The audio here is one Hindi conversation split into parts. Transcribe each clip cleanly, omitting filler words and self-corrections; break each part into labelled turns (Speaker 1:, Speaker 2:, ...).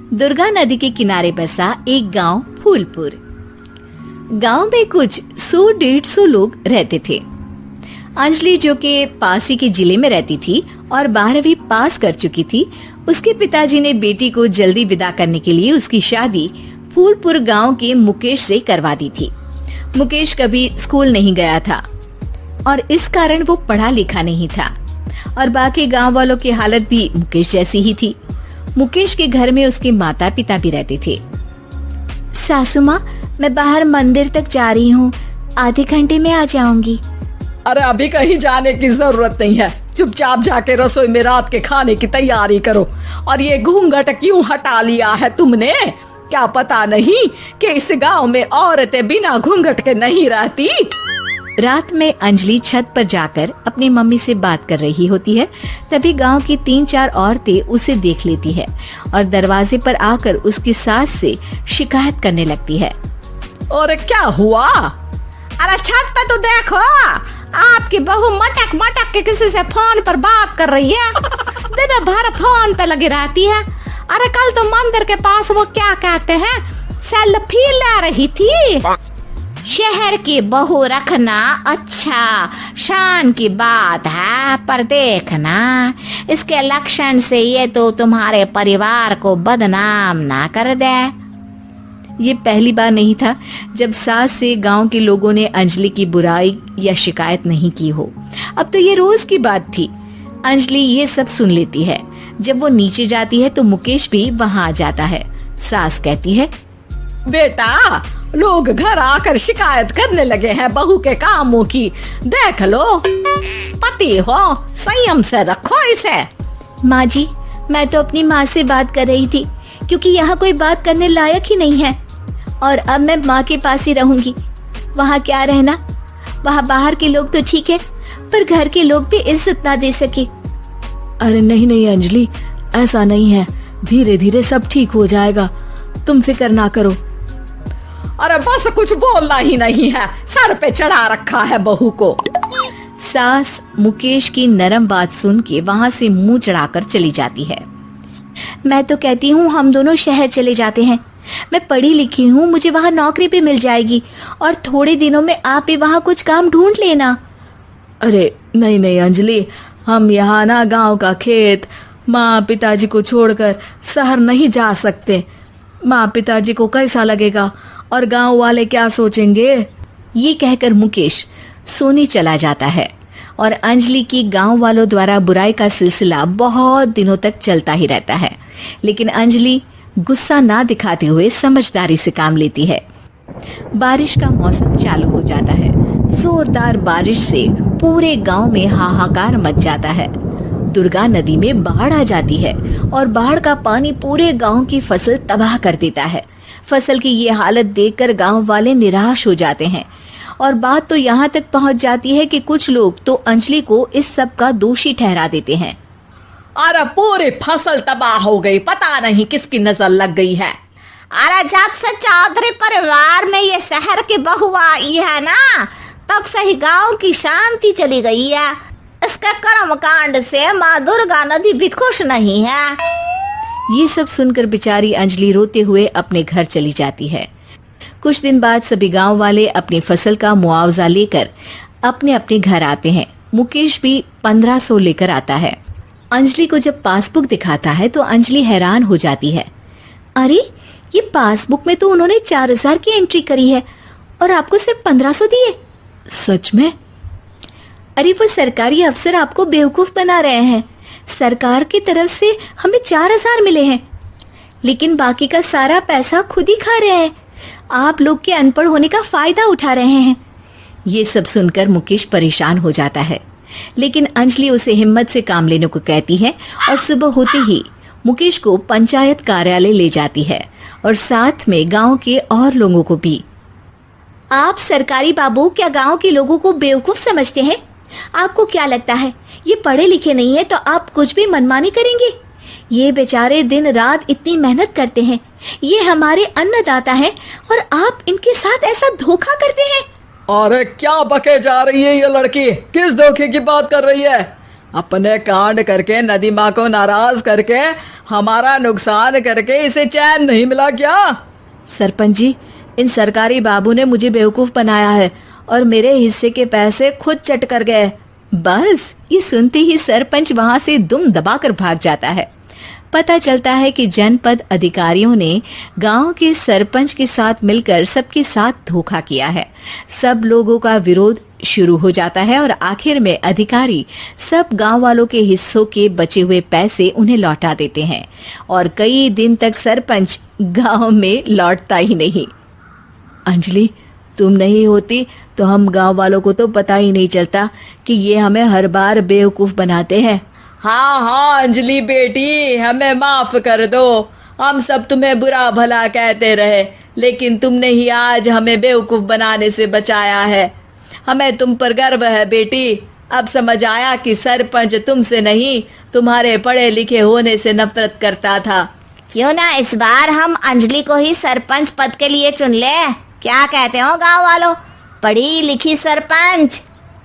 Speaker 1: दुर्गा नदी के किनारे बसा एक गांव फूलपुर। गांव में कुछ 100-150 लोग रहते थे। अंजलि, जो कि पास ही के जिले में रहती थी और 12वीं पास कर चुकी थी, उसके पिताजी ने बेटी को जल्दी विदा करने के लिए उसकी शादी फूलपुर गांव के मुकेश से करवा दी थी। मुकेश कभी स्कूल नहीं गया था और इस कारण वो पढ़ा लिखा नहीं था और बाकी गांव वालों की हालत भी मुकेश जैसी ही थी। मुकेश के घर में उसके माता पिता भी रहते थे। सासू माँ, मैं बाहर मंदिर तक जा रही हूँ, आधे घंटे में आ जाऊंगी।
Speaker 2: अरे अभी कहीं जाने की जरूरत नहीं है, चुपचाप जाके रसोई में रात के खाने की तैयारी करो। और ये घूंघट क्यों हटा लिया है तुमने? क्या पता नहीं कि इस गांव में औरतें बिना घूंघट के नहीं रहती?
Speaker 1: रात में अंजलि छत पर जाकर अपनी मम्मी से बात कर रही होती है। तभी गांव की 3-4 औरतें उसे देख लेती है और दरवाजे पर आकर उसकी सास से शिकायत करने लगती है।
Speaker 2: और क्या हुआ? अरे छत पे तो देखो, आपकी बहू मटक मटक के किसी से फोन पर बात कर रही है। दिन भर फोन पे लगी रहती है। अरे कल तो मंदिर के पास वो क्या कहते हैं, सेल्फी ले रही थी।
Speaker 1: शहर की बहू रखना अच्छा शान की बात है, पर देखना इसके लक्षण से ये तो तुम्हारे परिवार को बदनाम ना कर दे। ये पहली बार नहीं था जब सास से गांव के लोगों ने अंजलि की बुराई या शिकायत नहीं की हो। अब तो ये रोज की बात थी। अंजलि ये सब सुन लेती है। जब वो नीचे जाती है तो मुकेश भी वहां आ जाता है। सास कहती है,
Speaker 2: बेटा, लोग घर आकर शिकायत करने लगे हैं बहू के कामों की। देख लो, पति हो, संयम से रखो इसे।
Speaker 1: माँ जी, मैं तो अपनी माँ से बात कर रही थी क्योंकि यहाँ कोई बात करने लायक ही नहीं है और अब मैं माँ के पास ही रहूंगी। वहाँ क्या रहना, वहाँ बाहर के लोग तो ठीक है पर घर के लोग भी इज्जत ना दे सके।
Speaker 2: अरे नहीं नहीं अंजलि, ऐसा नहीं है, धीरे धीरे सब ठीक हो जाएगा, तुम फिक्र ना करो। अरे बस कुछ बोलना ही नहीं है, सर पे चढ़ा रखा है बहू को।
Speaker 1: सास मुकेश की नरम बात सुन के वहाँ से मुंह चढ़ाकर चली जाती है। मैं तो कहती हूँ हम दोनों शहर चले जाते हैं। मैं पढ़ी लिखी हूँ, मुझे वहाँ नौकरी भी मिल जाएगी और थोड़े दिनों में आप भी वहाँ कुछ काम ढूंढ लेना।
Speaker 2: अरे नहीं नहीं अंजलि, हम यहाँ ना गांव का खेत, माँ पिताजी को छोड़कर शहर नहीं जा सकते। माँ पिताजी को कैसा लगेगा और गांव वाले क्या सोचेंगे?
Speaker 1: ये कहकर मुकेश सोने चला जाता है और अंजलि की गांव वालों द्वारा बुराई का सिलसिला बहुत दिनों तक चलता ही रहता है। लेकिन अंजलि गुस्सा ना दिखाते हुए समझदारी से काम लेती है। बारिश का मौसम चालू हो जाता है। जोरदार बारिश से पूरे गांव में हाहाकार मच जाता है। दुर्गा नदी में बाढ़ आ जाती है और बाढ़ का पानी पूरे गांव की फसल तबाह कर देता है। फसल की ये हालत देखकर गांव वाले निराश हो जाते हैं और बात तो यहाँ तक पहुँच जाती है कि कुछ लोग तो अंजलि को इस सब का दोषी ठहरा देते हैं।
Speaker 2: अरे पूरी फसल तबाह हो गई, पता नहीं किसकी नजर लग गई है।
Speaker 3: अरे जब से चौधरी परिवार में ये शहर की बहू आई है ना, तब से ही गांव की शांति चली गई है। इसके कर्म कांड से माँ दुर्गा नदी भी खुश नहीं है।
Speaker 1: ये सब सुनकर बेचारी अंजलि रोते हुए अपने घर चली जाती है। कुछ दिन बाद सभी गांव वाले अपनी फसल का मुआवजा लेकर अपने अपने घर आते हैं। मुकेश भी 1500 लेकर आता है। अंजलि को जब पासबुक दिखाता है तो अंजलि हैरान हो जाती है। अरे, ये पासबुक में तो उन्होंने 4000 की एंट्री करी है और आपको सिर्फ 1500 दिए।
Speaker 2: सच में?
Speaker 1: अरे वो सरकारी अफसर आपको बेवकूफ बना रहे हैं। सरकार की तरफ से हमें 4000 मिले हैं लेकिन बाकी का सारा पैसा खुद ही खा रहे हैं। आप लोग के अनपढ़ होने का फायदा उठा रहे हैं। ये सब सुनकर मुकेश परेशान हो जाता है लेकिन अंजलि उसे हिम्मत से काम लेने को कहती है और सुबह होते ही मुकेश को पंचायत कार्यालय ले जाती है और साथ में गांव के और लोगों को भी। आप सरकारी बाबू क्या गांव के लोगों को बेवकूफ समझते हैं? आपको क्या लगता है ये पढ़े लिखे नहीं है तो आप कुछ भी मनमानी करेंगे? ये बेचारे दिन रात इतनी मेहनत करते हैं, ये हमारे अन्नदाता हैं और आप इनके साथ ऐसा धोखा करते हैं।
Speaker 2: अरे क्या बके जा रही है ये लड़की, किस धोखे की बात कर रही है?
Speaker 4: अपने कांड करके नदी माँ को नाराज करके हमारा नुकसान करके इसे चैन नहीं मिला क्या?
Speaker 1: सरपंच जी, इन सरकारी बाबू ने मुझे बेवकूफ बनाया है और मेरे हिस्से के पैसे खुद चट कर गए। बस ये सुनते ही सरपंच वहां से दुम दबाकर भाग जाता है। पता चलता है कि जनपद अधिकारियों ने गांव के सरपंच के साथ मिलकर सबके साथ धोखा किया है। सब लोगों का विरोध शुरू हो जाता है और आखिर में अधिकारी सब गांव वालों के हिस्सों के बचे हुए पैसे उन्हें लौटा देते हैं और कई दिन तक सरपंच गांव में लौटता ही नहीं। अंजलि, तुम नहीं होती तो हम गांव वालों को तो पता ही नहीं चलता कि ये हमें हर बार बेवकूफ बनाते हैं।
Speaker 4: हाँ हाँ अंजलि बेटी, हमें माफ कर दो। हम सब तुम्हें बुरा भला कहते रहे, लेकिन तुमने ही आज हमें बेवकूफ बनाने से बचाया है। हमें तुम पर गर्व है बेटी। अब समझ आया कि सरपंच तुमसे नहीं, तुम्हारे पढ़े लिखे होने से नफरत करता था।
Speaker 3: क्यों ना इस बार हम अंजलि को ही सरपंच पद के लिए चुन ले? क्या कहते हो गांव वालों? पढ़ी लिखी सरपंच।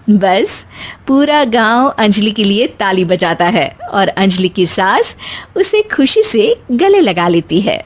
Speaker 1: बस पूरा गांव अंजलि के लिए ताली बजाता है और अंजलि की सास उसे खुशी से गले लगा लेती है।